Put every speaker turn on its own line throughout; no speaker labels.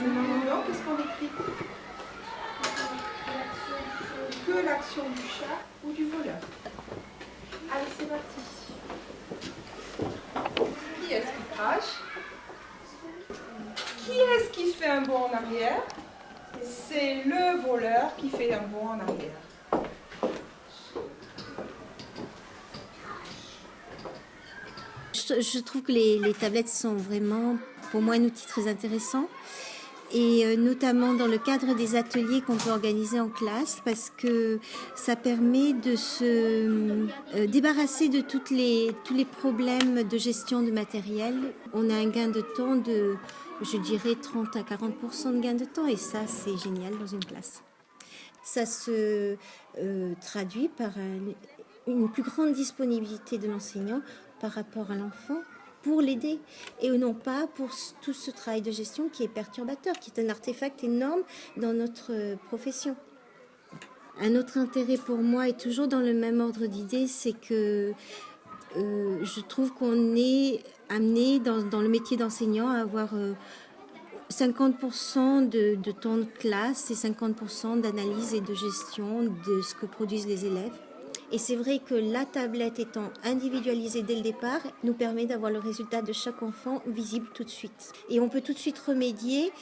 Non, qu'est-ce qu'on écrit? Que l'action du chat ou du voleur. Allez, c'est parti. Qui est-ce qui crache? Qui est-ce qui fait un bond en arrière? C'est le voleur qui fait un bond en arrière.
Je trouve que les tablettes sont vraiment, pour moi, un outil très intéressant. Et notamment dans le cadre des ateliers qu'on peut organiser en classe, parce que ça permet de se débarrasser de tous les problèmes de gestion de matériel. On a un gain de temps de, je dirais, 30 à 40% de gain de temps, et ça, c'est génial dans une classe. Ça se traduit par une plus grande disponibilité de l'enseignant par rapport à l'enfant pour l'aider, et non pas pour tout ce travail de gestion qui est perturbateur, qui est un artefact énorme dans notre profession. Un autre intérêt pour moi, et toujours dans le même ordre d'idées, c'est que je trouve qu'on est amené dans le métier d'enseignant à avoir 50% de temps de classe et 50% d'analyse et de gestion de ce que produisent les élèves. Et c'est vrai que la tablette étant individualisée dès le départ nous permet d'avoir le résultat de chaque enfant visible tout de suite. Et on peut tout de suite remédier.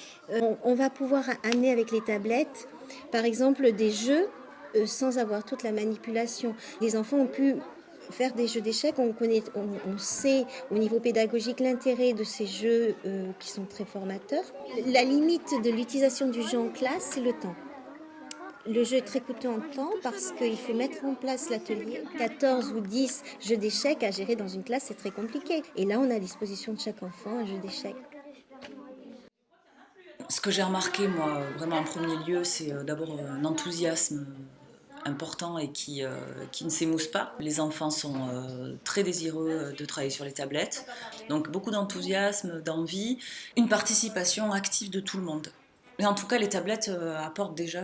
On va pouvoir amener avec les tablettes, par exemple, des jeux sans avoir toute la manipulation. Les enfants ont pu faire des jeux d'échecs, on sait au niveau pédagogique l'intérêt de ces jeux qui sont très formateurs. La limite de l'utilisation du jeu en classe, c'est le temps. Le jeu est très coûteux en temps parce qu'il faut mettre en place l'atelier. 14 ou 10 jeux d'échecs à gérer dans une classe, c'est très compliqué. Et là, on a à disposition de chaque enfant un jeu d'échecs.
Ce que j'ai remarqué, moi, vraiment en premier lieu, c'est d'abord un enthousiasme important et qui ne s'émousse pas. Les enfants sont très désireux de travailler sur les tablettes, donc beaucoup d'enthousiasme, d'envie, une participation active de tout le monde. Mais en tout cas, les tablettes apportent déjà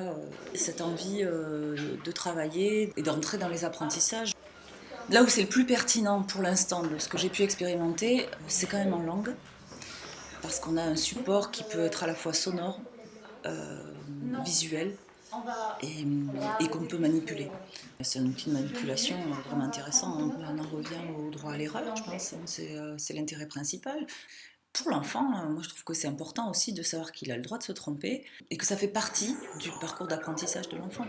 cette envie de travailler et d'entrer dans les apprentissages. Là où c'est le plus pertinent pour l'instant de ce que j'ai pu expérimenter, c'est quand même en langue, parce qu'on a un support qui peut être à la fois sonore, visuel, et qu'on peut manipuler. C'est un outil de manipulation vraiment intéressant. On en revient au droit à l'erreur, je pense. C'est l'intérêt principal. Pour l'enfant, moi je trouve que c'est important aussi de savoir qu'il a le droit de se tromper et que ça fait partie du parcours d'apprentissage de l'enfant.